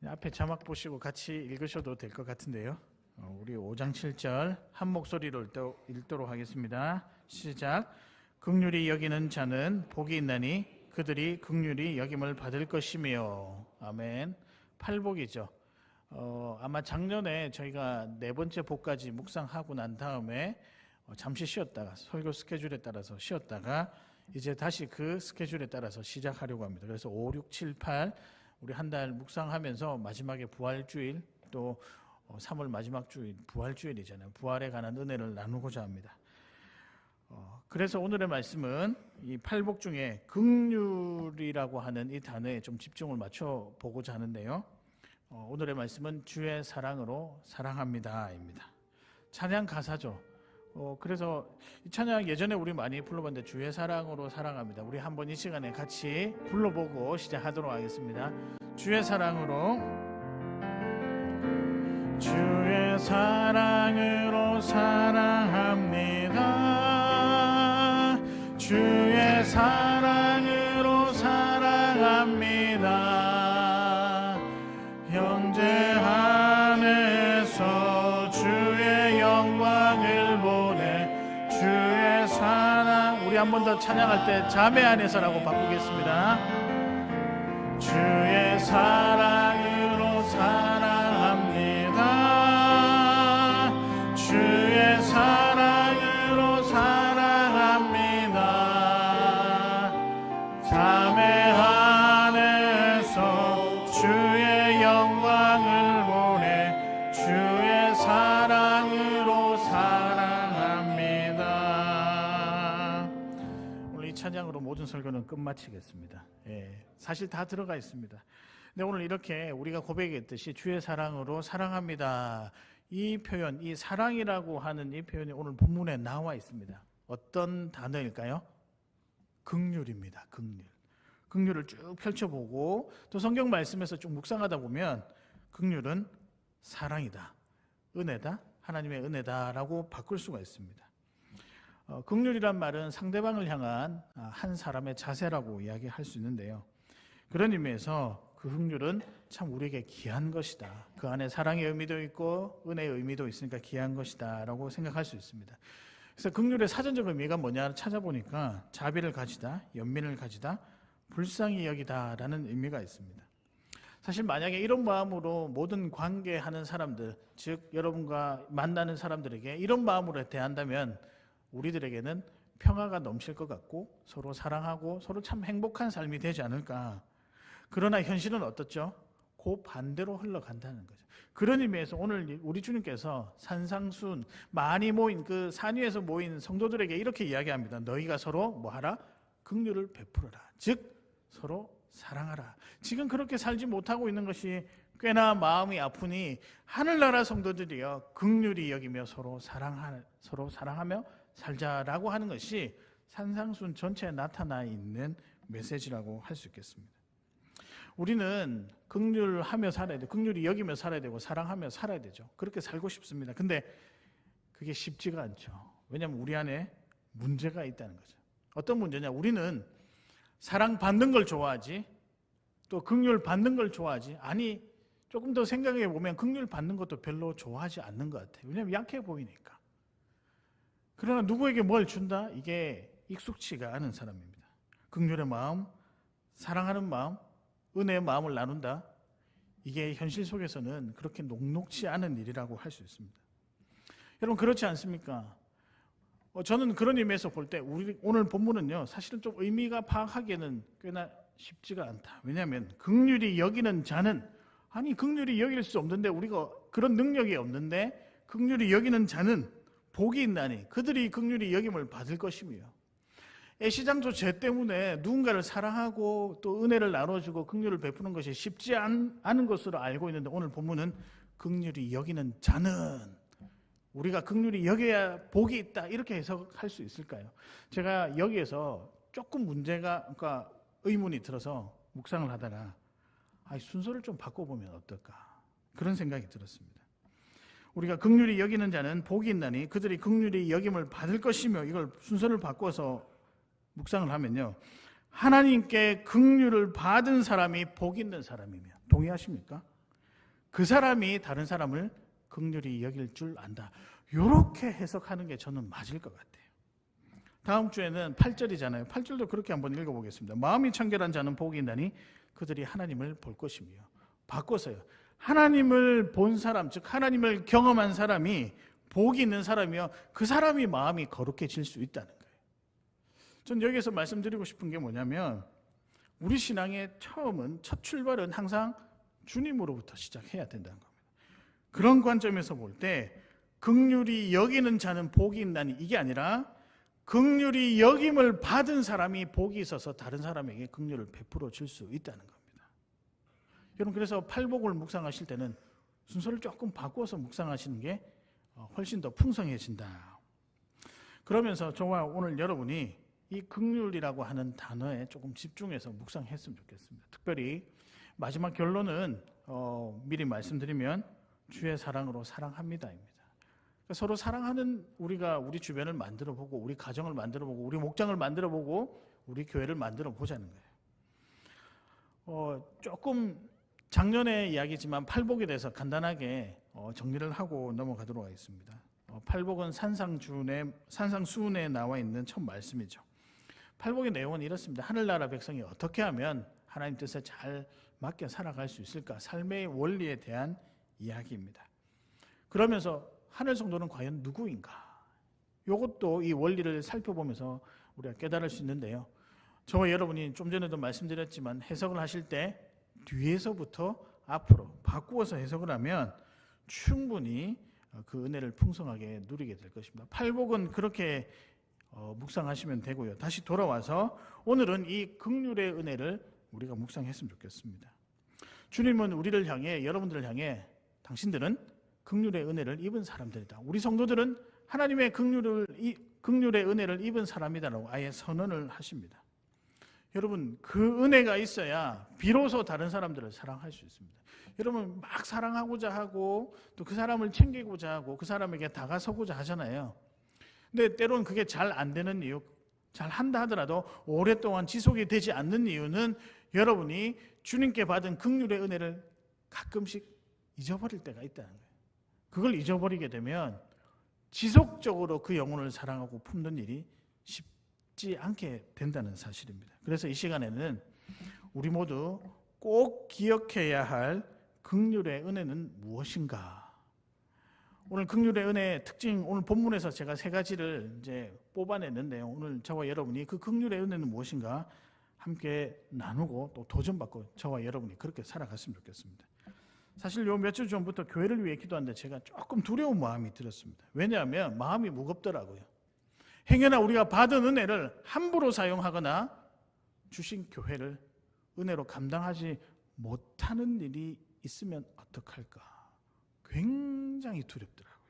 앞에 자막 보시고 같이 읽으셔도 될 것 같은데요. 우리 5장 7절 한 목소리로 읽도록 하겠습니다. 시작. 긍휼히 여기는 자는 복이 있나니 그들이 긍휼히 여김을 받을 것이며. 아멘. 팔복이죠. 아마 작년에 저희가 네 번째 복까지 묵상하고 난 다음에 잠시 쉬었다가 설교 스케줄에 따라서 쉬었다가 이제 다시 그 스케줄에 따라서 시작하려고 합니다. 그래서 5, 6, 7, 8 우리 한 달 묵상하면서 마지막에 부활주일 또 3월 마지막 주일 부활주일이잖아요. 부활에 관한 은혜를 나누고자 합니다. 그래서 오늘의 말씀은 이 팔복 중에 긍휼이라고 하는 이 단어에 좀 집중을 맞춰 보고자 하는데요. 오늘의 말씀은 주의 사랑으로 사랑합니다입니다. 찬양 가사죠. 그래서 이 찬양 예전에 우리 많이 불러봤는데 주의 사랑으로 사랑합니다. 우리 한번 이 시간에 같이 불러보고 시작하도록 하겠습니다. 주의 사랑으로, 주의 사랑으로 사랑합니다. 주의 사랑으로 사랑합니다. 형제 안에서 주의 영광을 보내 주의 사랑. 우리 한 번 더 찬양할 때 자매 안에서라고 바꾸겠습니다. 주의 사랑으로 사랑합니다. 주의 사랑으로 사랑합니다. 자매 안에서 주의 영광을 보내 주의 사랑으로 사랑합니다. 오늘 이 찬양으로 모든 설교는 끝마치겠습니다. 사실 다 들어가 있습니다. 근데 오늘 이렇게 우리가 고백했듯이 주의 사랑으로 사랑합니다. 이 표현, 이 사랑이라고 하는 이 표현이 오늘 본문에 나와 있습니다. 어떤 단어일까요? 긍휼입니다. 긍휼. 긍휼을 쭉 펼쳐보고 또 성경 말씀에서 쭉 묵상하다 보면 긍휼은 사랑이다, 은혜다, 하나님의 은혜다라고 바꿀 수가 있습니다. 긍휼이란 말은 상대방을 향한 한 사람의 자세라고 이야기할 수 있는데요. 그런 의미에서 그 긍휼은 참 우리에게 귀한 것이다. 그 안에 사랑의 의미도 있고 은혜의 의미도 있으니까 귀한 것이다 라고 생각할 수 있습니다. 그래서 긍휼의 사전적 의미가 뭐냐 찾아보니까 자비를 가지다, 연민을 가지다, 불쌍히 여기다 라는 의미가 있습니다. 사실 만약에 이런 마음으로 모든 관계하는 사람들, 즉 여러분과 만나는 사람들에게 이런 마음으로 대한다면 우리들에게는 평화가 넘칠 것 같고 서로 사랑하고 서로 참 행복한 삶이 되지 않을까. 그러나 현실은 어떻죠? 그 반대로 흘러간다는 거죠. 그런 의미에서 오늘 우리 주님께서 산상순 많이 모인 그 산 위에서 모인 성도들에게 이렇게 이야기합니다. 너희가 서로 뭐하라? 긍휼을 베풀어라. 즉 서로 사랑하라. 지금 그렇게 살지 못하고 있는 것이 꽤나 마음이 아프니 하늘나라 성도들이여 긍휼히 여기며 서로 사랑하며 살자라고 하는 것이 산상순 전체에 나타나 있는 메시지라고 할 수 있겠습니다. 우리는 긍휼하며 살아야 돼. 긍휼히 여기며 살아야 되고 사랑하며 살아야 되죠. 그렇게 살고 싶습니다. 근데 그게 쉽지가 않죠. 왜냐하면 우리 안에 문제가 있다는 거죠. 어떤 문제냐? 우리는 사랑받는 걸 좋아하지 또 긍휼 받는 걸 좋아하지. 아니 조금 더 생각해 보면 긍휼 받는 것도 별로 좋아하지 않는 것 같아요. 왜냐하면 약해 보이니까. 그러나 누구에게 뭘 준다? 이게 익숙치가 않은 사람입니다. 긍휼의 마음, 사랑하는 마음, 은혜의 마음을 나눈다. 이게 현실 속에서는 그렇게 녹록치 않은 일이라고 할 수 있습니다. 여러분 그렇지 않습니까? 저는 그런 의미에서 볼 때 우리 오늘 본문은요 사실은 좀 의미가 파악하기에는 꽤나 쉽지가 않다. 왜냐하면 긍휼히 여기는 자는, 아니 긍휼히 여길 수 없는데, 우리가 그런 능력이 없는데 긍휼히 여기는 자는 복이 있나니 그들이 긍휼히 여김을 받을 것이며. 애시장소 죄 때문에 누군가를 사랑하고 또 은혜를 나눠주고 긍휼을 베푸는 것이 쉽지 않은 것으로 알고 있는데 오늘 본문은 긍휼히 여기는 자는, 우리가 긍휼히 여겨야 복이 있다 이렇게 해석할 수 있을까요? 제가 여기에서 조금 그러니까 의문이 들어서 묵상을 하다가 순서를 좀 바꿔보면 어떨까 그런 생각이 들었습니다. 우리가 긍휼히 여기는 자는 복이 있나니 그들이 긍휼히 여김을 받을 것이며, 이걸 순서를 바꿔서 묵상을 하면요, 하나님께 긍휼을 받은 사람이 복 있는 사람이며, 동의하십니까? 그 사람이 다른 사람을 긍휼히 여길 줄 안다. 이렇게 해석하는 게 저는 맞을 것 같아요. 다음 주에는 8절이잖아요. 8절도 그렇게 한번 읽어보겠습니다. 마음이 청결한 자는 복이 있나니 그들이 하나님을 볼 것이며. 바꿔서요. 하나님을 본 사람, 즉 하나님을 경험한 사람이 복이 있는 사람이요. 그 사람이 마음이 거룩해질 수 있다는 거예요. 전 여기에서 말씀드리고 싶은 게 뭐냐면 우리 신앙의 첫 출발은 항상 주님으로부터 시작해야 된다는 겁니다. 그런 관점에서 볼 때 긍휼히 여기는 자는 복이 있나니 이게 아니라 긍휼히 여김을 받은 사람이 복이 있어서 다른 사람에게 긍휼을 베풀어 줄 수 있다는 겁니다. 여러분 그래서 팔복을 묵상하실 때는 순서를 조금 바꿔서 묵상하시는 게 훨씬 더 풍성해진다. 그러면서 저와 오늘 여러분이 이 긍휼이라고 하는 단어에 조금 집중해서 묵상했으면 좋겠습니다. 특별히 마지막 결론은 미리 말씀드리면 주의 사랑으로 사랑합니다입니다. 그러니까 서로 사랑하는 우리가 우리 주변을 만들어보고 우리 가정을 만들어보고 우리 목장을 만들어보고 우리 교회를 만들어보자는 거예요. 조금 작년의 이야기지만 팔복에 대해서 간단하게 정리를 하고 넘어가도록 하겠습니다. 팔복은 산상수훈에 나와 있는 첫 말씀이죠. 팔복의 내용은 이렇습니다. 하늘나라 백성이 어떻게 하면 하나님 뜻에 잘 맞게 살아갈 수 있을까? 삶의 원리에 대한 이야기입니다. 그러면서 하늘 성도는 과연 누구인가? 이것도 이 원리를 살펴보면서 우리가 깨달을 수 있는데요. 저와 여러분이 좀 전에도 말씀드렸지만 해석을 하실 때 뒤에서부터 앞으로 바꾸어서 해석을 하면 충분히 그 은혜를 풍성하게 누리게 될 것입니다. 팔복은 그렇게 묵상하시면 되고요. 다시 돌아와서 오늘은 이 긍휼의 은혜를 우리가 묵상했으면 좋겠습니다. 주님은 우리를 향해 여러분들을 향해 당신들은 긍휼의 은혜를 입은 사람들이다. 우리 성도들은 하나님의 긍휼의 은혜를 입은 사람이다라고 아예 선언을 하십니다. 여러분 그 은혜가 있어야 비로소 다른 사람들을 사랑할 수 있습니다. 여러분 막 사랑하고자 하고 또 그 사람을 챙기고자 하고 그 사람에게 다가서고자 하잖아요. 근데 때로는 그게 잘 안 되는 이유, 잘 한다 하더라도 오랫동안 지속이 되지 않는 이유는 여러분이 주님께 받은 긍휼의 은혜를 가끔씩 잊어버릴 때가 있다는 거예요. 그걸 잊어버리게 되면 지속적으로 그 영혼을 사랑하고 품는 일이 쉽지 않게 된다는 사실입니다. 그래서 이 시간에는 우리 모두 꼭 기억해야 할 긍휼의 은혜는 무엇인가? 오늘 긍휼의 은혜의 특징, 오늘 본문에서 제가 3가지를 이제 뽑아냈는데요. 오늘 저와 여러분이 그 긍휼의 은혜는 무엇인가 함께 나누고 또 도전받고 저와 여러분이 그렇게 살아갔으면 좋겠습니다. 사실 요 몇 주 전부터 교회를 위해 기도하는데 제가 조금 두려운 마음이 들었습니다. 왜냐하면 마음이 무겁더라고요. 행여나 우리가 받은 은혜를 함부로 사용하거나 주신 교회를 은혜로 감당하지 못하는 일이 있으면 어떡할까? 굉장히 두렵더라고요.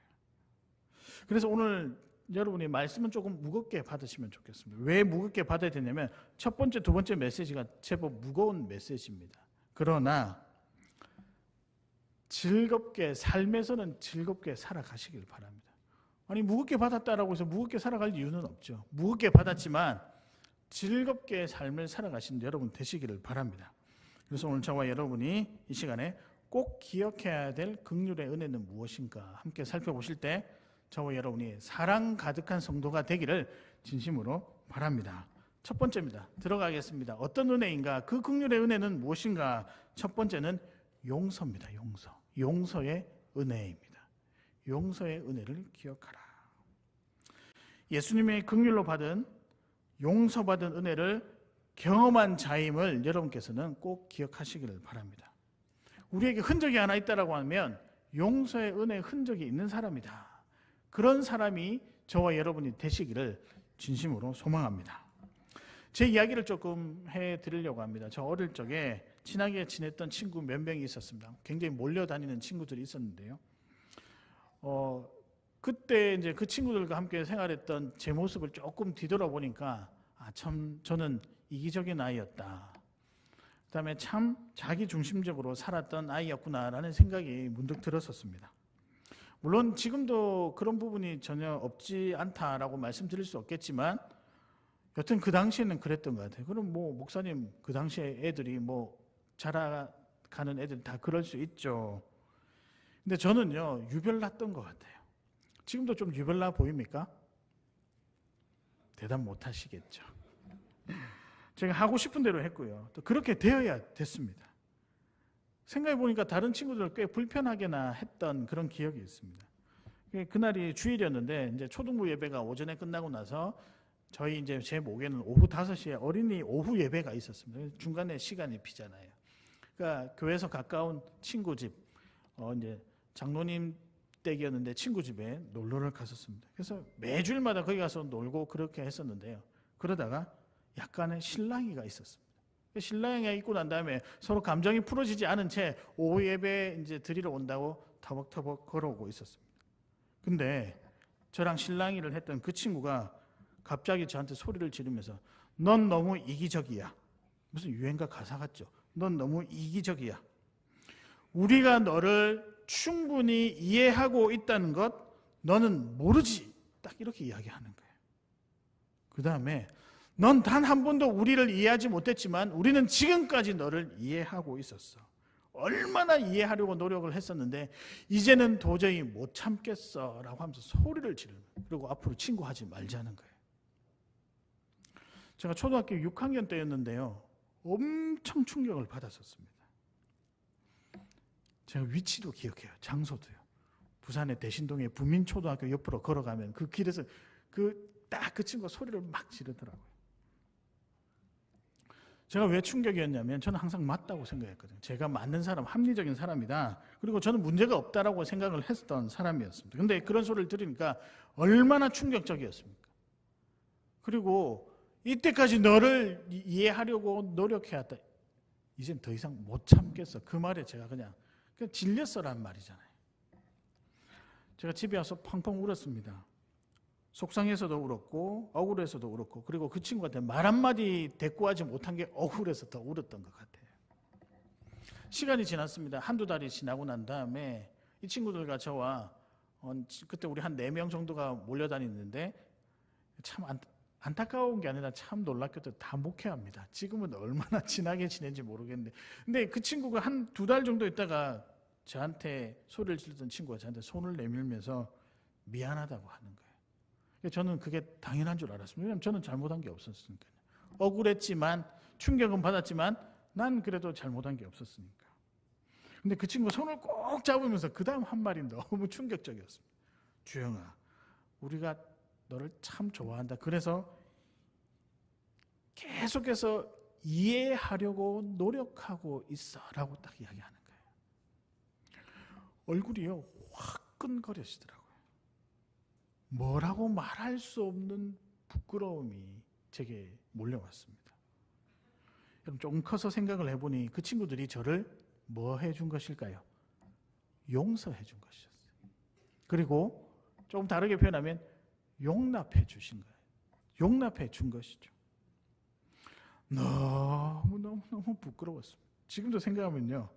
그래서 오늘 여러분이 말씀은 조금 무겁게 받으시면 좋겠습니다. 왜 무겁게 받아야 되냐면 첫 번째, 두 번째 메시지가 제법 무거운 메시지입니다. 그러나 즐겁게 삶에서는 즐겁게 살아가시길 바랍니다. 아니 무겁게 받았다라고 해서 무겁게 살아갈 이유는 없죠. 무겁게 받았지만 즐겁게 삶을 살아가신 여러분 되시기를 바랍니다. 그래서 오늘 저와 여러분이 이 시간에 꼭 기억해야 될 긍휼의 은혜는 무엇인가 함께 살펴보실 때 저와 여러분이 사랑 가득한 성도가 되기를 진심으로 바랍니다. 첫 번째입니다. 들어가겠습니다. 어떤 은혜인가? 그 긍휼의 은혜는 무엇인가? 첫 번째는 용서입니다. 용서의 은혜입니다. 용서의 은혜를 기억하라. 예수님의 긍휼로 받은 용서받은 은혜를 경험한 자임을 여러분께서는 꼭 기억하시기를 바랍니다. 우리에게 흔적이 하나 있다라고 하면 용서의 은혜의 흔적이 있는 사람이다. 그런 사람이 저와 여러분이 되시기를 진심으로 소망합니다. 제 이야기를 조금 해드리려고 합니다. 저 어릴 적에 친하게 지냈던 친구 몇 명이 있었습니다. 굉장히 몰려다니는 친구들이 있었는데요. 그때 이제 그 친구들과 함께 생활했던 제 모습을 조금 뒤돌아보니까 참 저는 이기적인 아이였다. 그다음에 참 자기 중심적으로 살았던 아이였구나라는 생각이 문득 들었었습니다. 물론 지금도 그런 부분이 전혀 없지 않다라고 말씀드릴 수 없겠지만 여튼 그 당시에는 그랬던 것 같아요. 그럼 뭐 목사님 그 당시에 애들이 뭐 자라가는 애들 다 그럴 수 있죠. 근데 저는요, 유별났던 것 같아요. 지금도 좀 유별나 보입니까? 대답 못 하시겠죠. 제가 하고 싶은 대로 했고요. 또 그렇게 되어야 됐습니다. 생각해 보니까 다른 친구들 꽤 불편하게나 했던 그런 기억이 있습니다. 그날이 주일이었는데 이제 초등부 예배가 오전에 끝나고 나서 저희 이제 제 목에는 오후 5시에 어린이 오후 예배가 있었습니다. 중간에 시간이 비잖아요. 그러니까 교회에서 가까운 친구 집, 이제 장로님 댁이었는데 친구 집에 놀러를 갔었습니다. 그래서 매주일마다 거기 가서 놀고 그렇게 했었는데요. 그러다가 약간의 실랑이가 있었습니다. 실랑이가 있고 난 다음에 서로 감정이 풀어지지 않은 채 오후 예배 이제 드리러 온다고 터벅터벅 걸어오고 있었습니다. 근데 저랑 실랑이를 했던 그 친구가 갑자기 저한테 소리를 지르면서 넌 너무 이기적이야. 무슨 유행가 가사 같죠? 넌 너무 이기적이야. 우리가 너를 충분히 이해하고 있다는 것 너는 모르지. 딱 이렇게 이야기하는 거예요. 그 다음에 넌 단 한 번도 우리를 이해하지 못했지만 우리는 지금까지 너를 이해하고 있었어. 얼마나 이해하려고 노력을 했었는데 이제는 도저히 못 참겠어 라고 하면서 소리를 지르는 거예요. 그리고 앞으로 친구하지 말자는 거예요. 제가 초등학교 6학년 때였는데요. 엄청 충격을 받았었습니다. 제가 위치도 기억해요. 장소도요. 부산의 대신동의 부민초등학교 옆으로 걸어가면 그 길에서 딱 그 친구가 소리를 막 지르더라고요. 제가 왜 충격이었냐면 저는 항상 맞다고 생각했거든요. 제가 맞는 사람, 합리적인 사람이다. 그리고 저는 문제가 없다라고 생각을 했던 사람이었습니다. 근데 그런 소리를 들으니까 얼마나 충격적이었습니까? 그리고 이때까지 너를 이해하려고 노력해왔다. 이젠 더 이상 못 참겠어. 그 말에 제가 그냥 질렸어란 말이잖아요. 제가 집에 와서 펑펑 울었습니다. 속상해서도 울었고 억울해서도 울었고 그리고 그 친구한테 말 한마디 대꾸하지 못한 게 억울해서 더 울었던 것 같아요. 시간이 지났습니다. 한두 달이 지나고 난 다음에 이 친구들과 저와 그때 우리 한 4명 정도가 몰려다니는데 참 안타까운 게 아니라 참 놀랍게도 다 목회합니다. 지금은 얼마나 친하게 지낸지 모르겠는데 근데 그 친구가 한 2달 정도 있다가 저한테 소리를 지르던 친구가 저한테 손을 내밀면서 미안하다고 하는 거예요. 저는 그게 당연한 줄 알았습니다. 왜냐하면 저는 잘못한 게 없었으니까요. 억울했지만 충격은 받았지만 난 그래도 잘못한 게 없었으니까. 근데 그 친구 손을 꼭 잡으면서 그 다음 한 말이 너무 충격적이었습니다. 주영아, 우리가 너를 참 좋아한다. 그래서 계속해서 이해하려고 노력하고 있어 라고 딱 이야기하는 거예요. 얼굴이요 화끈거려지더라고요. 뭐라고 말할 수 없는 부끄러움이 제게 몰려왔습니다. 여러분 좀 커서 생각을 해보니 그 친구들이 저를 뭐 해준 것일까요? 용서해 준 것이었어요. 그리고 조금 다르게 표현하면 용납해 주신 거예요. 용납해 준 것이죠. 너무 부끄러웠습니다. 지금도 생각하면요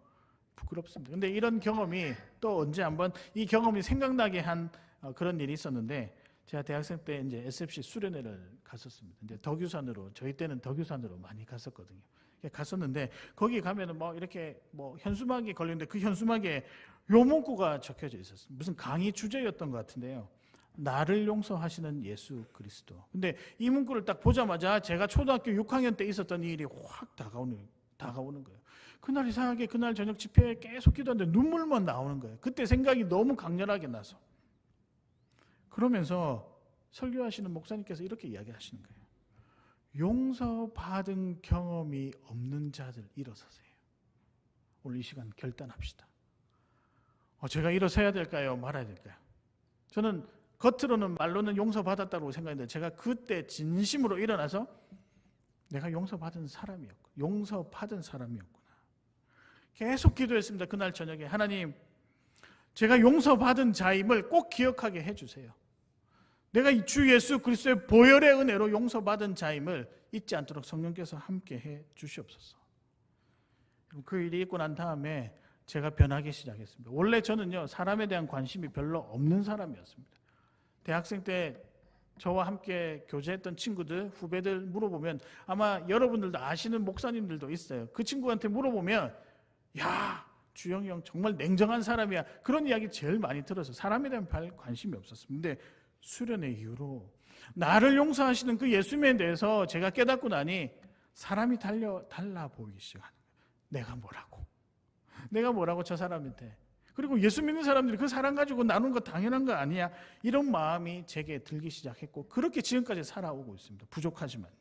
부끄럽습니다. 근데 이런 경험이 또 언제 한번 이 경험이 생각나게 한 그런 일이 있었는데 제가 대학생 때 이제 SFC 수련회를 갔었습니다. 이제 덕유산으로 저희 때는 덕유산으로 많이 갔었거든요. 갔었는데 거기 가면은 뭐 이렇게 뭐 현수막이 걸렸는데 그 현수막에 요 문구가 적혀져 있었어요. 무슨 강의 주제였던 것 같은데요. 나를 용서하시는 예수 그리스도. 근데 이 문구를 딱 보자마자 제가 초등학교 6학년 때 있었던 이 일이 확 다가오는 거예요. 그날 이상하게 그날 저녁 집회에 계속 기도하는데 눈물만 나오는 거예요. 그때 생각이 너무 강렬하게 나서. 그러면서 설교하시는 목사님께서 이렇게 이야기하시는 거예요. 용서받은 경험이 없는 자들 일어서세요. 오늘 이 시간 결단합시다. 제가 일어서야 될까요? 말아야 될까요? 저는 겉으로는 말로는 용서받았다고 생각했는데 제가 그때 진심으로 일어나서 내가 용서받은 사람이었구나. 계속 기도했습니다. 그날 저녁에 하나님 제가 용서받은 자임을 꼭 기억하게 해주세요. 내가 주 예수 그리스도의 보혈의 은혜로 용서받은 자임을 잊지 않도록 성령께서 함께 해 주시옵소서. 그 일이 있고 난 다음에 제가 변하기 시작했습니다. 원래 저는요 사람에 대한 관심이 별로 없는 사람이었습니다. 대학생 때 저와 함께 교제했던 친구들, 후배들 물어보면 아마 여러분들도 아시는 목사님들도 있어요. 그 친구한테 물어보면 야 주영이 형 정말 냉정한 사람이야. 그런 이야기 제일 많이 들어서 사람에 대한 별 관심이 없었습니다. 근데 수련의 이후로 나를 용서하시는 그 예수님에 대해서 제가 깨닫고 나니 사람이 달라 보이기 시작하는 거예요. 내가 뭐라고 저 사람한테. 그리고 예수 믿는 사람들이 그 사랑 가지고 나누는 거 당연한 거 아니야. 이런 마음이 제게 들기 시작했고 그렇게 지금까지 살아오고 있습니다. 부족하지만요.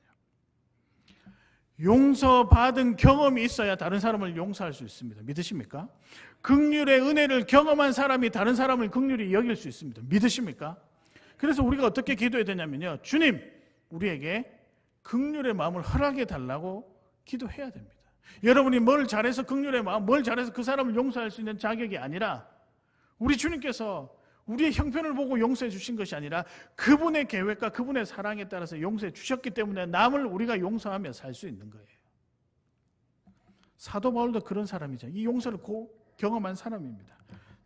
용서받은 경험이 있어야 다른 사람을 용서할 수 있습니다. 믿으십니까? 긍휼의 은혜를 경험한 사람이 다른 사람을 긍휼히 여길 수 있습니다. 믿으십니까? 그래서 우리가 어떻게 기도해야 되냐면요. 주님, 우리에게 긍휼의 마음을 허락해 달라고 기도해야 됩니다. 여러분이 뭘 잘해서 긍휼의 마음, 뭘 잘해서 그 사람을 용서할 수 있는 자격이 아니라 우리 주님께서 우리의 형편을 보고 용서해 주신 것이 아니라 그분의 계획과 그분의 사랑에 따라서 용서해 주셨기 때문에 남을 우리가 용서하며 살 수 있는 거예요. 사도 바울도 그런 사람이죠. 이 용서를 경험한 사람입니다.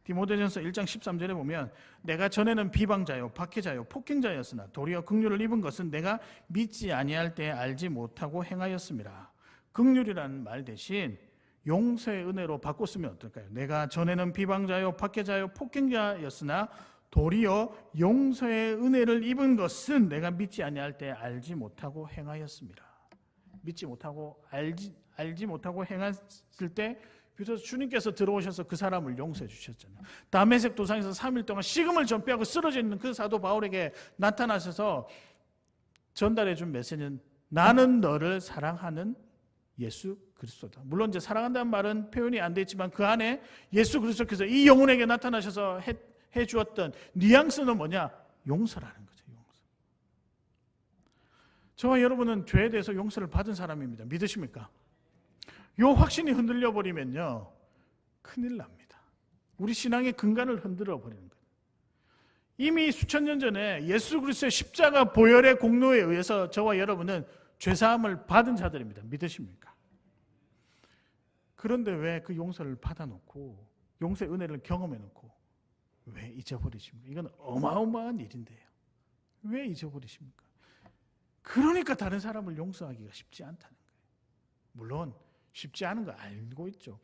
디모데전서 1장 13절에 보면 내가 전에는 비방자요 박해자요 폭행자였으나 도리어 긍휼을 입은 것은 내가 믿지 아니할 때 알지 못하고 행하였음이라. 긍휼이라는 말 대신 용서의 은혜로 바꿨으면 어떨까요? 내가 전에는 비방자요 박해자요 폭행자였으나 도리어 용서의 은혜를 입은 것은 내가 믿지 아니할 때 알지 못하고 행하였습니다. 믿지 못하고 알지 못하고 행했을 때 비로소 주님께서 들어오셔서 그 사람을 용서해 주셨잖아요. 다메섹 도상에서 3일 동안 식음을 전폐하고 쓰러져 있는 그 사도 바울에게 나타나셔서 전달해 준 메시지는 나는 너를 사랑하는 예수 그리스도다. 물론 이제 사랑한다는 말은 표현이 안 돼 있지만 그 안에 예수 그리스도께서 이 영혼에게 나타나셔서 해 주었던 뉘앙스는 뭐냐? 용서라는 거죠. 용서. 저와 여러분은 죄에 대해서 용서를 받은 사람입니다. 믿으십니까? 요 확신이 흔들려 버리면요 큰일 납니다. 우리 신앙의 근간을 흔들어 버리는 거예요. 이미 수천 년 전에 예수 그리스도의 십자가 보혈의 공로에 의해서 저와 여러분은 죄사함을 받은 자들입니다. 믿으십니까? 그런데 왜 그 용서를 받아놓고 용서의 은혜를 경험해놓고 왜 잊어버리십니까? 이건 어마어마한 일인데요. 왜 잊어버리십니까? 그러니까 다른 사람을 용서하기가 쉽지 않다는 거예요. 물론 쉽지 않은 거 알고 있죠.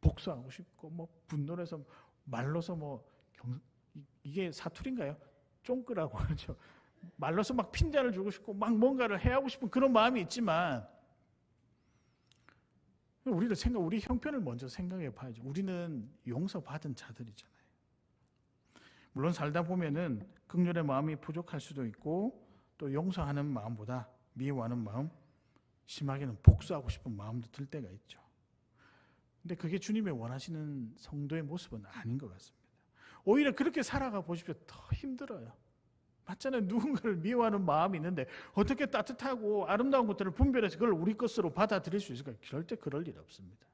복수하고 싶고 뭐 분노해서 말로서 이게 사투리인가요? 쫑끄라고 하죠. 말로서 막 핀잔을 주고 싶고 막 뭔가를 해하고 싶은 그런 마음이 있지만 우리 형편을 먼저 생각해 봐야죠. 우리는 용서받은 자들이잖아요. 물론 살다 보면은 긍휼의 마음이 부족할 수도 있고 또 용서하는 마음보다 미워하는 마음, 심하게는 복수하고 싶은 마음도 들 때가 있죠. 근데 그게 주님의 원하시는 성도의 모습은 아닌 것 같습니다. 오히려 그렇게 살아가 보십시오. 더 힘들어요. 맞잖아요. 누군가를 미워하는 마음이 있는데 어떻게 따뜻하고 아름다운 것들을 분별해서 그걸 우리 것으로 받아들일 수 있을까요? 절대 그럴 일 없습니다.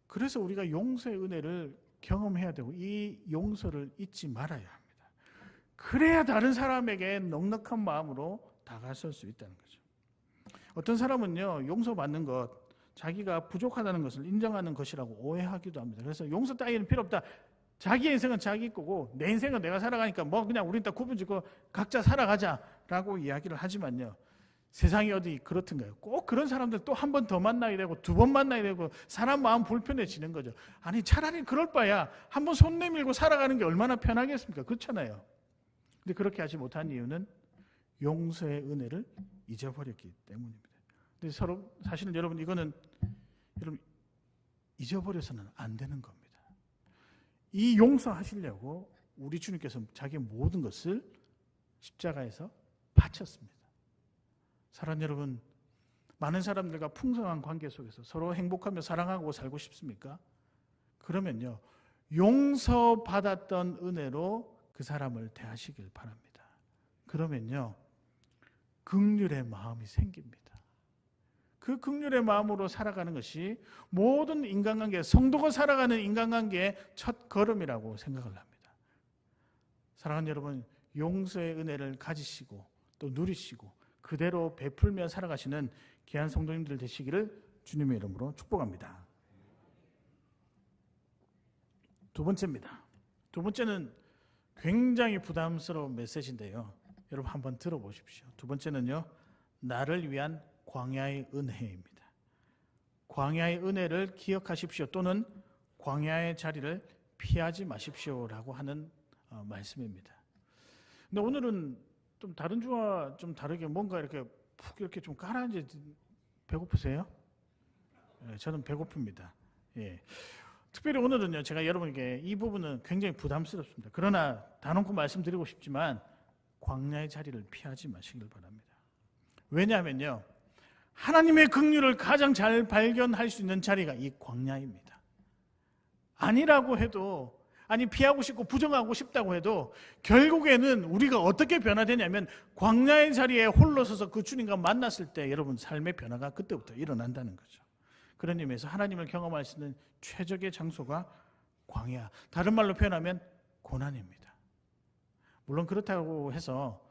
그래서 우리가 용서의 은혜를 경험해야 되고 이 용서를 잊지 말아야 합니다. 그래야 다른 사람에게 넉넉한 마음으로 다가설 수 있다는 거죠. 어떤 사람은요, 용서받는 것, 자기가 부족하다는 것을 인정하는 것이라고 오해하기도 합니다. 그래서 용서 따위는 필요 없다. 자기 인생은 자기 거고 내 인생은 내가 살아가니까 뭐 그냥 우린 다 구분짓고 각자 살아가자라고 이야기를 하지만요. 세상이 어디 그렇던가요? 꼭 그런 사람들 또 한 번 더 만나야 되고 두 번 만나야 되고 사람 마음 불편해지는 거죠. 아니 차라리 그럴 바야 한 번 손 내밀고 살아가는 게 얼마나 편하겠습니까? 그렇잖아요. 근데 그렇게 하지 못한 이유는 용서의 은혜를 잊어버렸기 때문입니다. 근데 서로 사실은 여러분 이거는 여러분 잊어버려서는 안 되는 겁니다. 이 용서하시려고 우리 주님께서 자기의 모든 것을 십자가에서 바쳤습니다. 사랑하는 여러분, 많은 사람들과 풍성한 관계 속에서 서로 행복하며 사랑하고 살고 싶습니까? 그러면요, 용서받았던 은혜로 그 사람을 대하시길 바랍니다. 그러면요, 긍휼의 마음이 생깁니다. 그 긍휼의 마음으로 살아가는 것이 모든 인간관계, 성도가 살아가는 인간관계의 첫 걸음이라고 생각을 합니다. 사랑하는 여러분, 용서의 은혜를 가지시고 또 누리시고 그대로 베풀며 살아가시는 귀한 성도님들 되시기를 주님의 이름으로 축복합니다. 두 번째입니다. 두 번째는 굉장히 부담스러운 메시지인데요. 여러분 한번 들어보십시오. 두 번째는요, 나를 위한 광야의 은혜입니다. 광야의 은혜를 기억하십시오. 또는 광야의 자리를 피하지 마십시오라고 하는 말씀입니다. 근데 오늘은 좀 다른 주와 좀 다르게 뭔가 이렇게 푹 이렇게 좀 가라앉아. 배고프세요? 네, 저는 배고픕니다. 예. 특별히 오늘은요, 제가 여러분에게 이 부분은 굉장히 부담스럽습니다. 그러나 단언코 말씀드리고 싶지만 광야의 자리를 피하지 마시길 바랍니다. 왜냐하면요, 하나님의 긍휼을 가장 잘 발견할 수 있는 자리가 이 광야입니다. 아니라고 해도, 아니 피하고 싶고 부정하고 싶다고 해도 결국에는 우리가 어떻게 변화되냐면 광야의 자리에 홀로 서서 그 주님과 만났을 때 여러분 삶의 변화가 그때부터 일어난다는 거죠. 그런 의미에서 하나님을 경험할 수 있는 최적의 장소가 광야, 다른 말로 표현하면 고난입니다. 물론 그렇다고 해서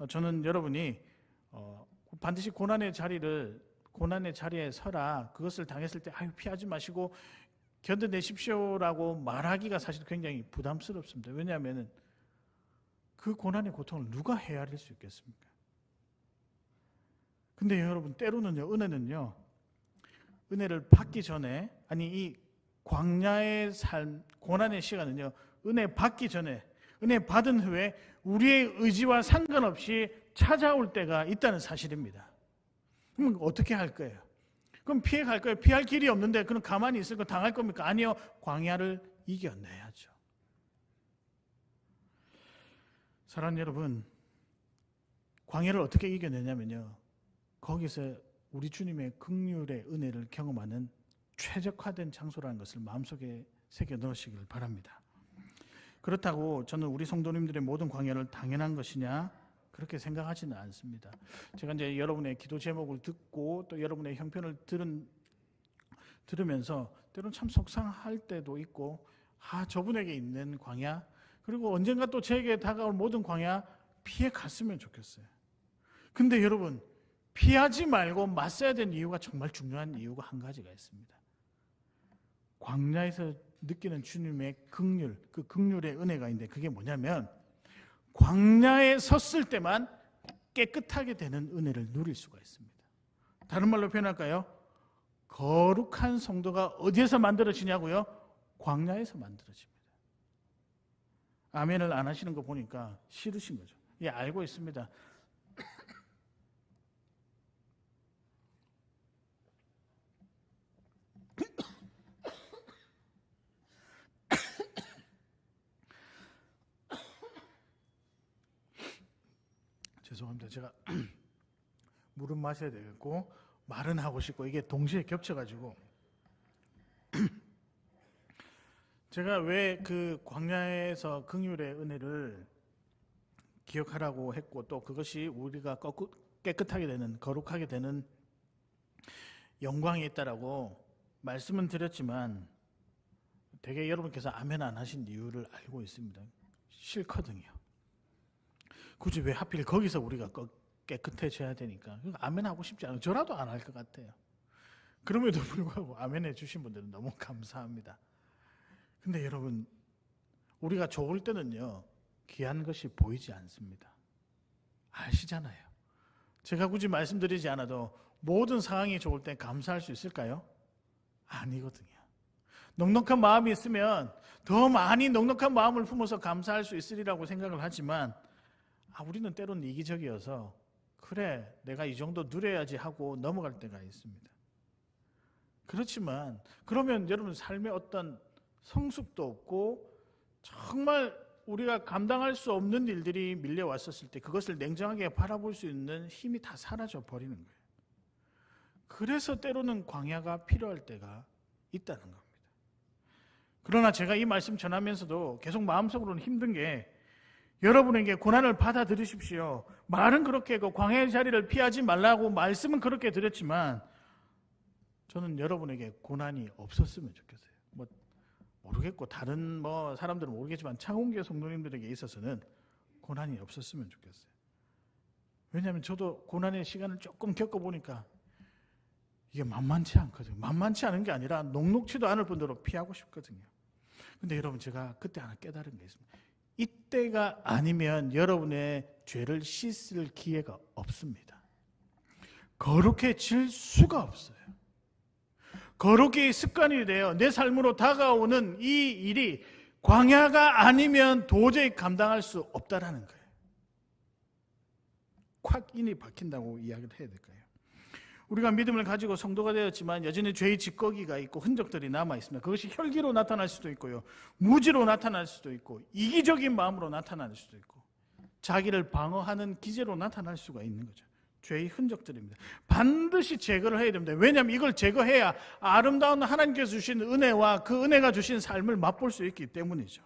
저는 여러분이 반드시 고난의 자리에 서라, 그것을 당했을 때 아유 피하지 마시고 견뎌내십시오라고 말하기가 사실 굉장히 부담스럽습니다. 왜냐하면 그 고난의 고통을 누가 헤아릴 수 있겠습니까? 근데 여러분, 때로는요, 은혜를 받기 전에, 아니 이 광야의 삶, 고난의 시간은요, 은혜 받기 전에, 은혜 받은 후에 우리의 의지와 상관없이 찾아올 때가 있다는 사실입니다. 그럼 어떻게 할 거예요? 그럼 피해 갈 거예요? 피할 길이 없는데 그럼 가만히 있을 거 당할 겁니까? 아니요. 광야를 이겨내야죠. 사랑하는 여러분, 광야를 어떻게 이겨내냐면요, 거기서 우리 주님의 긍휼의 은혜를 경험하는 최적화된 장소라는 것을 마음속에 새겨 넣으시길 바랍니다. 그렇다고 저는 우리 성도님들의 모든 광야를 당연한 것이냐, 그렇게 생각하지는 않습니다. 제가 이제 여러분의 기도 제목을 듣고 또 여러분의 형편을 들으면서 때로는 참 속상할 때도 있고, 저분에게 있는 광야, 그리고 언젠가 또 저에게 다가올 모든 광야 피해 갔으면 좋겠어요. 근데 여러분, 피하지 말고 맞서야 되는 이유가, 정말 중요한 이유가 한 가지가 있습니다. 광야에서 느끼는 주님의 긍휼, 그 긍휼의 은혜가 있는데 그게 뭐냐면, 광야에 섰을 때만 깨끗하게 되는 은혜를 누릴 수가 있습니다. 다른 말로 표현할까요? 거룩한 성도가 어디에서 만들어지냐고요? 광야에서 만들어집니다. 아멘을 안 하시는 거 보니까 싫으신 거죠. 예, 알고 있습니다. 죄송합니다. 제가 물은 마셔야 되겠고 말은 하고 싶고 이게 동시에 겹쳐가지고 제가 왜 그 광야에서 긍휼의 은혜를 기억하라고 했고, 또 그것이 우리가 깨끗하게 되는, 거룩하게 되는 영광이 있다라고 말씀은 드렸지만, 되게 여러분께서 아멘 안 하신 이유를 알고 있습니다. 싫거든요. 굳이 왜 하필 거기서 우리가 깨끗해져야 되니까. 아멘 하고 싶지 않아요. 저라도 안 할 것 같아요. 그럼에도 불구하고 아멘 해주신 분들은 너무 감사합니다. 근데 여러분, 우리가 좋을 때는요, 귀한 것이 보이지 않습니다. 아시잖아요. 제가 굳이 말씀드리지 않아도 모든 상황이 좋을 때 감사할 수 있을까요? 아니거든요. 넉넉한 마음이 있으면 더 많이 넉넉한 마음을 품어서 감사할 수 있으리라고 생각을 하지만, 우리는 때로는 이기적이어서 그래, 내가 이 정도 누려야지 하고 넘어갈 때가 있습니다. 그렇지만 그러면 여러분 삶에 어떤 성숙도 없고 정말 우리가 감당할 수 없는 일들이 밀려왔었을 때 그것을 냉정하게 바라볼 수 있는 힘이 다 사라져 버리는 거예요. 그래서 때로는 광야가 필요할 때가 있다는 겁니다. 그러나 제가 이 말씀 전하면서도 계속 마음속으로는 힘든 게, 여러분에게 고난을 받아들이십시오. 말은 그렇게 그 광야의 자리를 피하지 말라고 말씀은 그렇게 드렸지만, 저는 여러분에게 고난이 없었으면 좋겠어요. 모르겠고 다른 사람들은 모르겠지만 창원교회 성도님들에게 있어서는 고난이 없었으면 좋겠어요. 왜냐하면 저도 고난의 시간을 조금 겪어보니까 이게 만만치 않거든요. 만만치 않은 게 아니라 녹록치도 않을 뿐더러 피하고 싶거든요. 근데 여러분, 제가 그때 하나 깨달은 게 있습니다. 이때가 아니면 여러분의 죄를 씻을 기회가 없습니다. 거룩해질 수가 없어요. 거룩이 습관이 돼요. 내 삶으로 다가오는 이 일이 광야가 아니면 도저히 감당할 수 없다라는 거예요. 콱 인이 박힌다고 이야기를 해야 될까요? 우리가 믿음을 가지고 성도가 되었지만 여전히 죄의 찌꺼기가 있고 흔적들이 남아 있습니다. 그것이 혈기로 나타날 수도 있고요, 무지로 나타날 수도 있고, 이기적인 마음으로 나타날 수도 있고, 자기를 방어하는 기제로 나타날 수가 있는 거죠. 죄의 흔적들입니다. 반드시 제거를 해야 됩니다. 왜냐하면 이걸 제거해야 아름다운 하나님께서 주신 은혜와 그 은혜가 주신 삶을 맛볼 수 있기 때문이죠.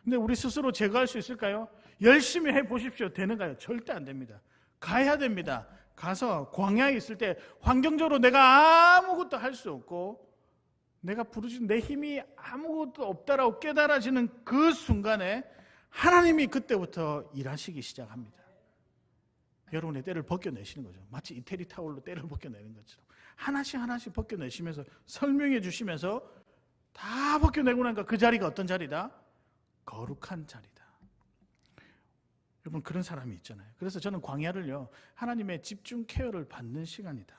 근데 우리 스스로 제거할 수 있을까요? 열심히 해보십시오. 되는가요? 절대 안 됩니다. 가야 됩니다. 가서 광야에 있을 때 환경적으로 내가 아무것도 할 수 없고 내가 부르짖은 내 힘이 아무것도 없다라고 깨달아지는 그 순간에 하나님이 그때부터 일하시기 시작합니다. 여러분의 때를 벗겨내시는 거죠. 마치 이태리 타올로 때를 벗겨내는 것처럼 하나씩 하나씩 벗겨내시면서 설명해 주시면서 다 벗겨내고 나니까 그 자리가 어떤 자리다? 거룩한 자리다. 여러분, 그런 사람이 있잖아요. 그래서 저는 광야를요, 하나님의 집중 케어를 받는 시간이다.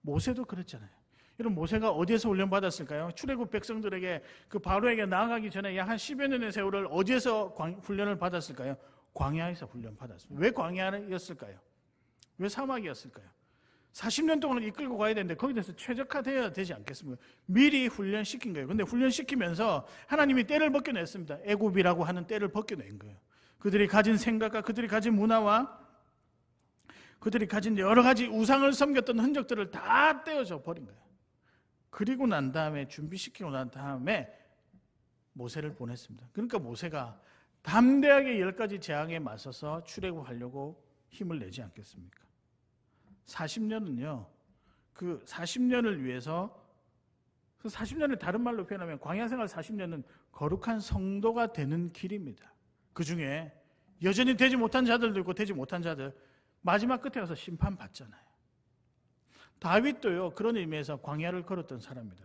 모세도 그랬잖아요. 여러분, 모세가 어디에서 훈련받았을까요? 출애굽 백성들에게, 그 바로에게 나아가기 전에 약 한 10여 년의 세월을 어디에서 훈련을 받았을까요? 광야에서 훈련받았습니다. 왜 광야였을까요? 왜 사막이었을까요? 40년 동안 이끌고 가야 되는데 거기에 대해서 최적화되어야 되지 않겠습니까? 미리 훈련시킨 거예요. 근데 훈련시키면서 하나님이 때를 벗겨냈습니다. 애굽이라고 하는 때를 벗겨낸 거예요. 그들이 가진 생각과 그들이 가진 문화와 그들이 가진 여러 가지 우상을 섬겼던 흔적들을 다 떼어져 버린 거예요. 그리고 난 다음에, 준비시키고 난 다음에 모세를 보냈습니다. 그러니까 모세가 담대하게 10가지 재앙에 맞서서 출애굽하려고 힘을 내지 않겠습니까? 40년은요, 그 40년을 위해서, 그 40년을 다른 말로 표현하면 광야생활 40년은 거룩한 성도가 되는 길입니다. 그 중에 여전히 되지 못한 자들도 있고 되지 못한 자들, 마지막 끝에 가서 심판받잖아요. 다윗도요, 그런 의미에서 광야를 걸었던 사람입니다.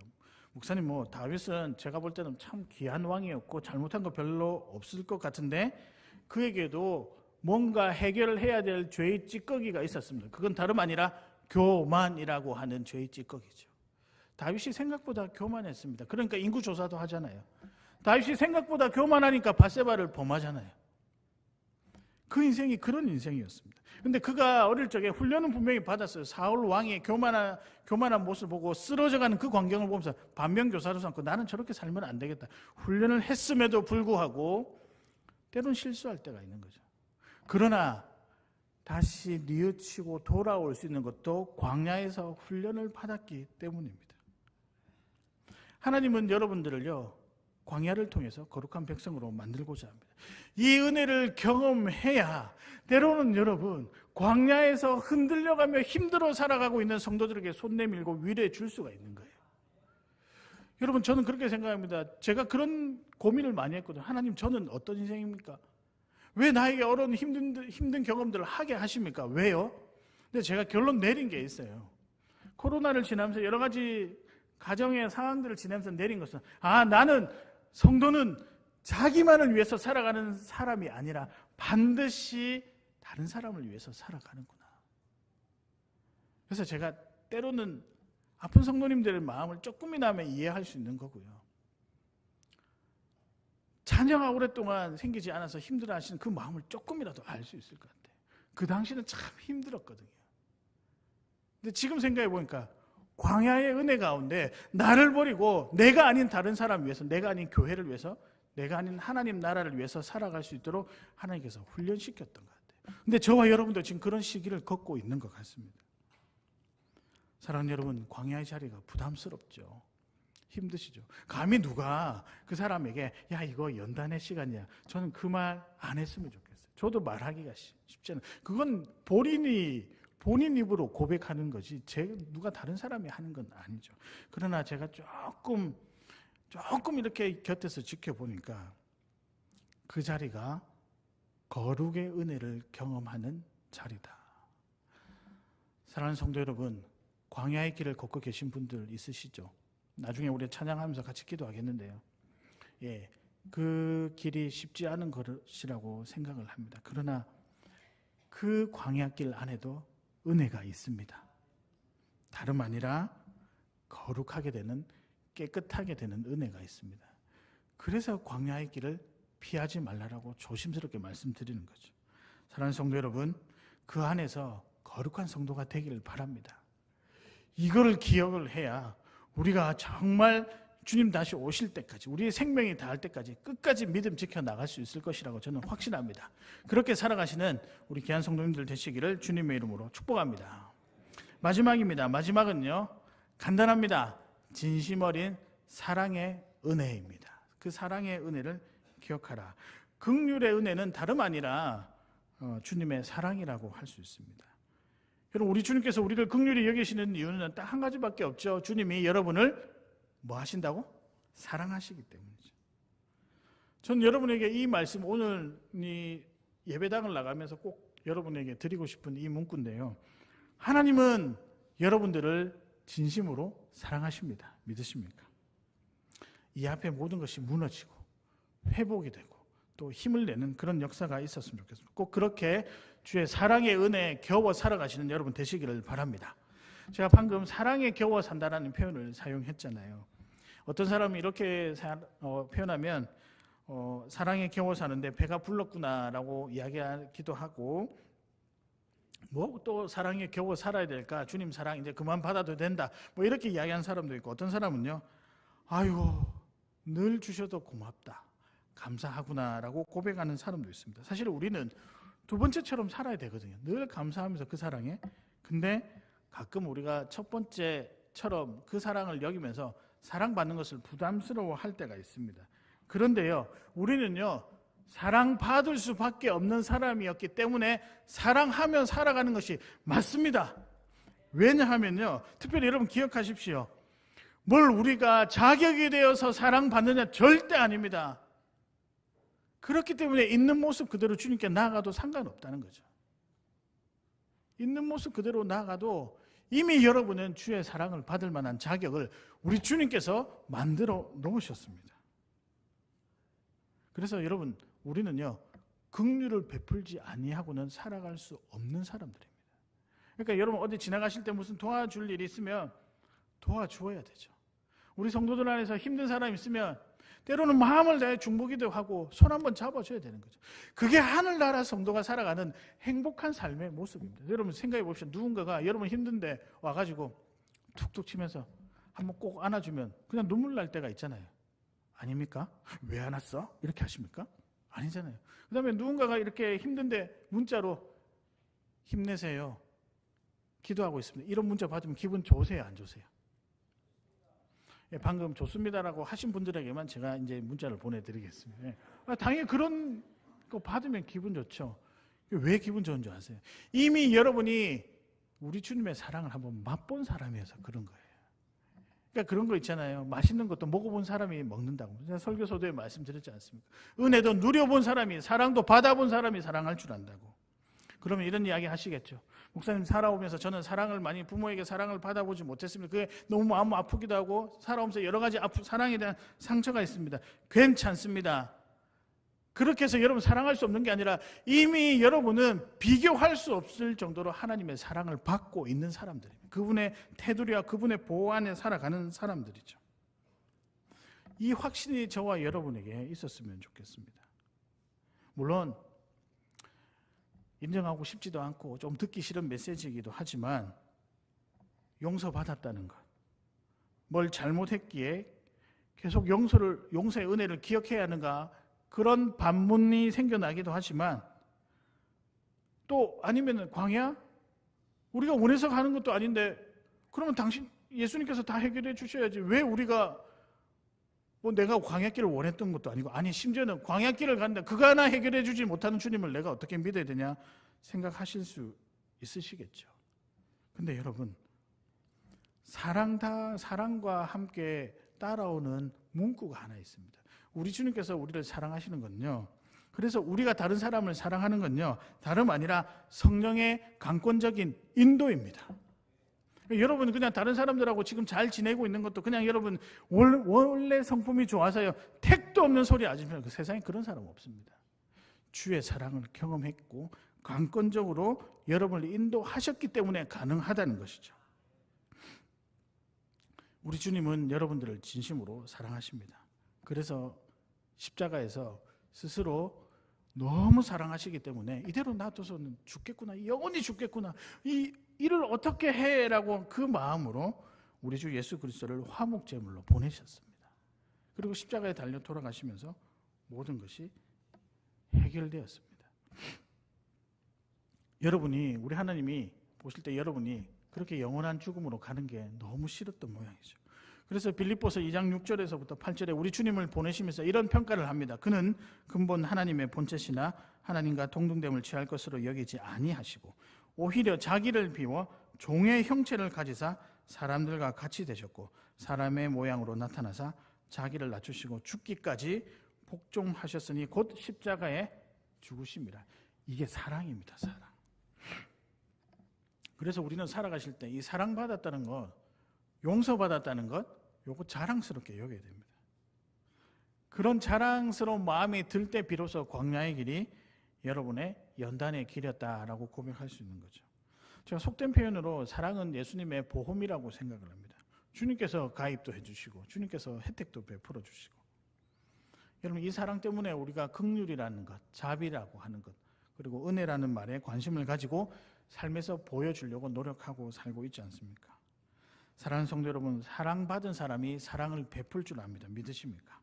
목사님, 다윗은 제가 볼 때는 참 귀한 왕이었고 잘못한 거 별로 없을 것 같은데 그에게도 뭔가 해결을 해야 될 죄의 찌꺼기가 있었습니다. 그건 다름 아니라 교만이라고 하는 죄의 찌꺼기죠. 다윗이 생각보다 교만했습니다. 그러니까 인구조사도 하잖아요. 다윗이 생각보다 교만하니까 밧세바를 범하잖아요. 그 인생이 그런 인생이었습니다. 근데 그가 어릴 적에 훈련은 분명히 받았어요. 사울 왕의 교만한 모습을 보고 쓰러져가는 그 광경을 보면서 반면교사로 삼고 나는 저렇게 살면 안 되겠다. 훈련을 했음에도 불구하고 때론 실수할 때가 있는 거죠. 그러나 다시 뉘우치고 돌아올 수 있는 것도 광야에서 훈련을 받았기 때문입니다. 하나님은 여러분들을요, 광야를 통해서 거룩한 백성으로 만들고자 합니다. 이 은혜를 경험해야 때로는 여러분, 광야에서 흔들려가며 힘들어 살아가고 있는 성도들에게 손 내밀고 위로해 줄 수가 있는 거예요. 여러분, 저는 그렇게 생각합니다. 제가 그런 고민을 많이 했거든요. 하나님, 저는 어떤 인생입니까? 왜 나에게 어려운 힘든 경험들을 하게 하십니까? 왜요? 근데 제가 결론 내린 게 있어요. 코로나를 지나면서 여러 가지 가정의 상황들을 지나면서 내린 것은, 나는, 성도는 자기만을 위해서 살아가는 사람이 아니라 반드시 다른 사람을 위해서 살아가는구나. 그래서 제가 때로는 아픈 성도님들의 마음을 조금이나마 이해할 수 있는 거고요. 자녀가 오랫동안 생기지 않아서 힘들어하시는 그 마음을 조금이라도 알 수 있을 것 같아요. 그 당시는 참 힘들었거든요. 근데 지금 생각해 보니까 광야의 은혜 가운데 나를 버리고 내가 아닌 다른 사람 위해서, 내가 아닌 교회를 위해서, 내가 아닌 하나님 나라를 위해서 살아갈 수 있도록 하나님께서 훈련시켰던 것 같아요. 근데 저와 여러분도 지금 그런 시기를 걷고 있는 것 같습니다. 사랑하는 여러분, 광야의 자리가 부담스럽죠. 힘드시죠. 감히 누가 그 사람에게 야, 이거 연단의 시간이야, 저는 그 말 안 했으면 좋겠어요. 저도 말하기가 쉽지 않아요. 그건 본인 입으로 고백하는 거지 누가 다른 사람이 하는 건 아니죠. 그러나 제가 조금 이렇게 곁에서 지켜보니까 그 자리가 거룩의 은혜를 경험하는 자리다. 사랑하는 성도 여러분, 광야의 길을 걷고 계신 분들 있으시죠? 나중에 우리 찬양하면서 같이 기도하겠는데요. 그 길이 쉽지 않은 것이라고 생각을 합니다. 그러나 그 광야길 안에도 은혜가 있습니다. 다름 아니라 거룩하게 되는, 깨끗하게 되는 은혜가 있습니다. 그래서 광야의 길을 피하지 말라라고 조심스럽게 말씀드리는 거죠. 사랑하는 성도 여러분, 그 안에서 거룩한 성도가 되기를 바랍니다. 이거를 기억을 해야 우리가 정말 주님 다시 오실 때까지, 우리의 생명이 다할 때까지 끝까지 믿음 지켜나갈 수 있을 것이라고 저는 확신합니다. 그렇게 살아가시는 우리 귀한 성도님들 되시기를 주님의 이름으로 축복합니다. 마지막입니다. 마지막은요, 간단합니다. 진심 어린 사랑의 은혜입니다. 그 사랑의 은혜를 기억하라. 긍휼의 은혜는 다름 아니라 주님의 사랑이라고 할 수 있습니다. 여러분, 우리 주님께서 우리를 긍휼히 여기시는 이유는 딱 한 가지밖에 없죠. 주님이 여러분을 뭐 하신다고? 사랑하시기 때문이죠. 전 여러분에게 이 말씀, 오늘 이 예배당을 나가면서 꼭 여러분에게 드리고 싶은 이 문구인데요, 하나님은 여러분들을 진심으로 사랑하십니다. 믿으십니까? 이 앞에 모든 것이 무너지고 회복이 되고 또 힘을 내는 그런 역사가 있었으면 좋겠습니다. 꼭 그렇게 주의 사랑의 은혜에 겨워 살아가시는 여러분 되시기를 바랍니다. 제가 방금 사랑에 겨워 산다라는 표현을 사용했잖아요. 어떤 사람이 이렇게 표현하면 사랑에 겨워 사는데 배가 불렀구나라고 이야기하기도 하고, 뭐 또 사랑에 겨워 살아야 될까? 주님 사랑 이제 그만 받아도 된다. 뭐 이렇게 이야기하는 사람도 있고, 어떤 사람은요, 아이고 늘 주셔도 고맙다, 감사하구나라고 고백하는 사람도 있습니다. 사실 우리는 두 번째처럼 살아야 되거든요. 늘 감사하면서 그 사랑에. 근데 가끔 우리가 첫 번째처럼 그 사랑을 여기면서 사랑받는 것을 부담스러워할 때가 있습니다. 그런데요, 우리는요, 사랑받을 수밖에 없는 사람이었기 때문에 사랑하며 살아가는 것이 맞습니다. 왜냐하면요, 특별히 여러분 기억하십시오. 뭘 우리가 자격이 되어서 사랑받느냐? 절대 아닙니다. 그렇기 때문에 있는 모습 그대로 주님께 나아가도 상관없다는 거죠. 있는 모습 그대로 나아가도 이미 여러분은 주의 사랑을 받을 만한 자격을 우리 주님께서 만들어 놓으셨습니다. 그래서 여러분, 우리는요, 긍휼을 베풀지 아니하고는 살아갈 수 없는 사람들입니다. 그러니까 여러분 어디 지나가실 때 무슨 도와줄 일이 있으면 도와주어야 되죠. 우리 성도들 안에서 힘든 사람이 있으면 때로는 마음을 다해 중보기도 하고 손 한번 잡아줘야 되는 거죠. 그게 하늘나라 성도가 살아가는 행복한 삶의 모습입니다. 여러분 생각해 봅시다. 누군가가 여러분 힘든데 와가지고 툭툭 치면서 한번 꼭 안아주면 그냥 눈물 날 때가 있잖아요. 아닙니까? 왜 안 왔어? 이렇게 하십니까? 아니잖아요. 그 다음에 누군가가 이렇게 힘든데 문자로 힘내세요, 기도하고 있습니다, 이런 문자 받으면 기분 좋으세요, 안 좋으세요? 방금 좋습니다라고 하신 분들에게만 제가 이제 문자를 보내드리겠습니다. 당연히 그런 거 받으면 기분 좋죠. 왜 기분 좋은 줄 아세요? 이미 여러분이 우리 주님의 사랑을 한번 맛본 사람이어서 그런 거예요. 그러니까 그런 거 있잖아요. 맛있는 것도 먹어본 사람이 먹는다고. 제가 설교서도에 말씀드렸지 않습니까? 은혜도 누려본 사람이, 사랑도 받아본 사람이 사랑할 줄 안다고. 그러면 이런 이야기 하시겠죠. 목사님, 살아오면서 저는 사랑을 많이, 부모에게 사랑을 받아보지 못했습니다. 그게 너무 마음 아프기도 하고 살아오면서 여러 가지 사랑에 대한 상처가 있습니다. 괜찮습니다. 그렇게 해서 여러분 사랑할 수 없는 게 아니라 이미 여러분은 비교할 수 없을 정도로 하나님의 사랑을 받고 있는 사람들입니다. 그분의 테두리와 그분의 보호 안에 살아가는 사람들이죠. 이 확신이 저와 여러분에게 있었으면 좋겠습니다. 물론 인정하고 싶지도 않고 좀 듣기 싫은 메시지이기도 하지만, 용서받았다는 것, 뭘 잘못했기에 계속 용서의 은혜를 기억해야 하는가, 그런 반문이 생겨나기도 하지만, 또 아니면 광야? 우리가 원해서 가는 것도 아닌데 그러면 예수님께서 다 해결해 주셔야지, 왜 우리가 내가 광야길을 원했던 것도 아니고, 아니 심지어는 광야길을 갔는데 그거 하나 해결해 주지 못하는 주님을 내가 어떻게 믿어야 되냐 생각하실 수 있으시겠죠. 근데 여러분, 사랑과 함께 따라오는 문구가 하나 있습니다. 우리 주님께서 우리를 사랑하시는 건요, 그래서 우리가 다른 사람을 사랑하는 건요, 다름 아니라 성령의 강권적인 인도입니다. 여러분 그냥 다른 사람들하고 지금 잘 지내고 있는 것도 그냥 여러분 원래 성품이 좋아서요, 택도 없는 소리 아시면 그 세상에 그런 사람 없습니다. 주의 사랑을 경험했고 강권적으로 여러분을 인도하셨기 때문에 가능하다는 것이죠. 우리 주님은 여러분들을 진심으로 사랑하십니다. 그래서 십자가에서 스스로 너무 사랑하시기 때문에 이대로 놔둬서는 죽겠구나, 영원히 죽겠구나, 이를 어떻게 해라고 그 마음으로 우리 주 예수 그리스도를 화목제물로 보내셨습니다. 그리고 십자가에 달려 돌아가시면서 모든 것이 해결되었습니다. 여러분이, 우리 하나님이 보실 때 여러분이 그렇게 영원한 죽음으로 가는 게 너무 싫었던 모양이죠. 그래서 빌립보서 2장 6절에서부터 8절에 우리 주님을 보내시면서 이런 평가를 합니다. 그는 근본 하나님의 본체시나 하나님과 동등됨을 취할 것으로 여기지 아니하시고 오히려 자기를 비워 종의 형체를 가지사 사람들과 같이 되셨고 사람의 모양으로 나타나사 자기를 낮추시고 죽기까지 복종하셨으니 곧 십자가에 죽으심이라. 이게 사랑입니다. 사랑. 그래서 우리는 살아가실 때 이 사랑받았다는 것, 용서받았다는 것, 요거 자랑스럽게 여겨야 됩니다. 그런 자랑스러운 마음이 들 때 비로소 광야의 길이 여러분의 연단의 길이었다라고 고백할 수 있는 거죠. 제가 속된 표현으로 사랑은 예수님의 보험이라고 생각을 합니다. 주님께서 가입도 해주시고 주님께서 혜택도 베풀어 주시고, 여러분 이 사랑 때문에 우리가 긍휼이라는 것, 자비라고 하는 것, 그리고 은혜라는 말에 관심을 가지고 삶에서 보여주려고 노력하고 살고 있지 않습니까? 사랑하는 성도 여러분, 사랑받은 사람이 사랑을 베풀 줄 압니다. 믿으십니까?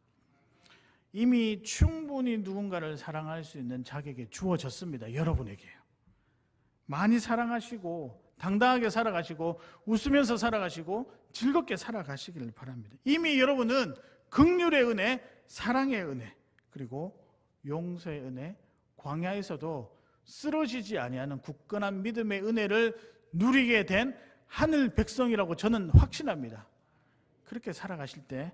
이미 충분히 누군가를 사랑할 수 있는 자격이 주어졌습니다. 여러분에게요. 많이 사랑하시고 당당하게 살아가시고 웃으면서 살아가시고 즐겁게 살아가시기를 바랍니다. 이미 여러분은 긍휼의 은혜, 사랑의 은혜, 그리고 용서의 은혜, 광야에서도 쓰러지지 아니하는 굳건한 믿음의 은혜를 누리게 된 하늘 백성이라고 저는 확신합니다. 그렇게 살아가실 때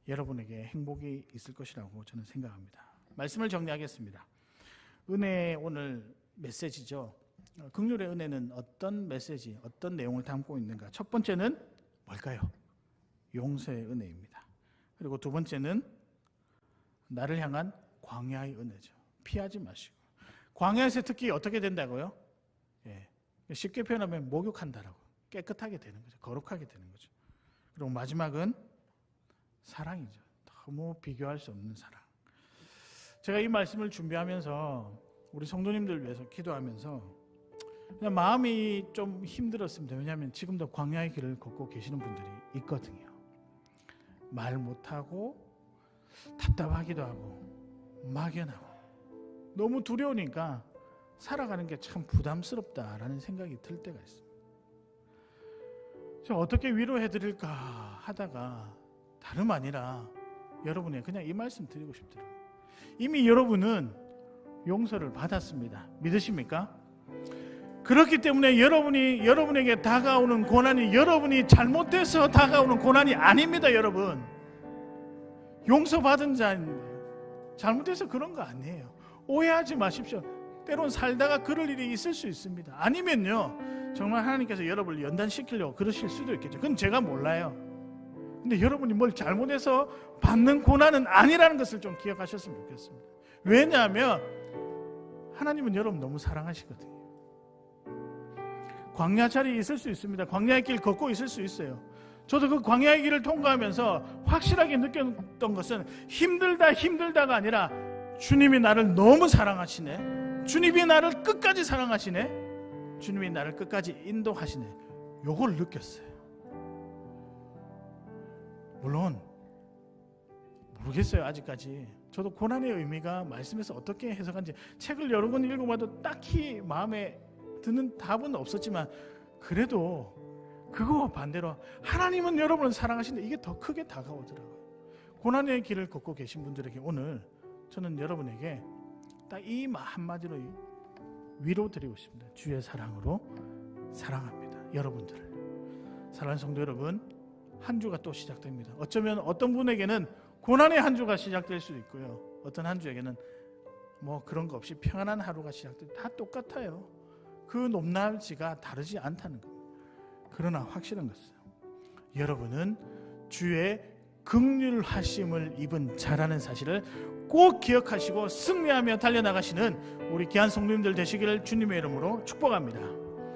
여러분에게 행복이 있을 것이라고 저는 생각합니다. 말씀을 정리하겠습니다. 은혜의 오늘 메시지죠. 긍휼의 은혜는 어떤 메시지, 어떤 내용을 담고 있는가? 첫 번째는 뭘까요? 용서의 은혜입니다. 그리고 두 번째는 나를 향한 광야의 은혜죠. 피하지 마시고. 광야에서 특히 어떻게 된다고요? 쉽게 표현하면 목욕한다라고. 깨끗하게 되는 거죠. 거룩하게 되는 거죠. 그리고 마지막은 사랑이죠. 너무 비교할 수 없는 사랑. 제가 이 말씀을 준비하면서 우리 성도님들 위해서 기도하면서 그냥 마음이 좀 힘들었습니다. 왜냐하면 지금도 광야의 길을 걷고 계시는 분들이 있거든요. 말 못하고 답답하기도 하고 막연하고 너무 두려우니까 살아가는 게 참 부담스럽다라는 생각이 들 때가 있습니다. 저 어떻게 위로해드릴까 하다가 다름 아니라 여러분의 그냥 이 말씀 드리고 싶더라고요. 이미 여러분은 용서를 받았습니다. 믿으십니까? 그렇기 때문에 여러분에게 다가오는 고난이 여러분이 잘못돼서 다가오는 고난이 아닙니다. 여러분 용서받은 자인데 잘못해서 그런 거 아니에요. 오해하지 마십시오. 때론 살다가 그럴 일이 있을 수 있습니다. 아니면요 정말 하나님께서 여러분을 연단시키려고 그러실 수도 있겠죠. 그건 제가 몰라요. 근데 여러분이 뭘 잘못해서 받는 고난은 아니라는 것을 좀 기억하셨으면 좋겠습니다. 왜냐하면 하나님은 여러분 너무 사랑하시거든요. 광야 자리에 있을 수 있습니다. 광야의 길 걷고 있을 수 있어요. 저도 그 광야의 길을 통과하면서 확실하게 느꼈던 것은 힘들다가 아니라 주님이 나를 너무 사랑하시네, 주님이 나를 끝까지 사랑하시네, 주님이 나를 끝까지 인도하시네, 요걸 느꼈어요. 물론 모르겠어요. 아직까지 저도 고난의 의미가 말씀에서 어떻게 해석한지 책을 여러 권 읽어봐도 딱히 마음에 드는 답은 없었지만 그래도 그거와 반대로 하나님은 여러분을 사랑하시는데 이게 더 크게 다가오더라고요. 고난의 길을 걷고 계신 분들에게 오늘 저는 여러분에게 딱 이 한마디로 위로 드리고 싶습니다. 주의 사랑으로 사랑합니다. 여러분들을. 사랑하는 성도 여러분, 한 주가 또 시작됩니다. 어쩌면 어떤 분에게는 고난의 한 주가 시작될 수도 있고요, 어떤 한 주에게는 뭐 그런 거 없이 평안한 하루가 시작돼요. 다 똑같아요. 그 높낮이가 다르지 않다는 겁니다. 그러나 확실한 것은 여러분은 주의 긍휼하심을 입은 자라는 사실을 꼭 기억하시고 승리하며 달려나가시는 우리 귀한 성도님들 되시기를 주님의 이름으로 축복합니다.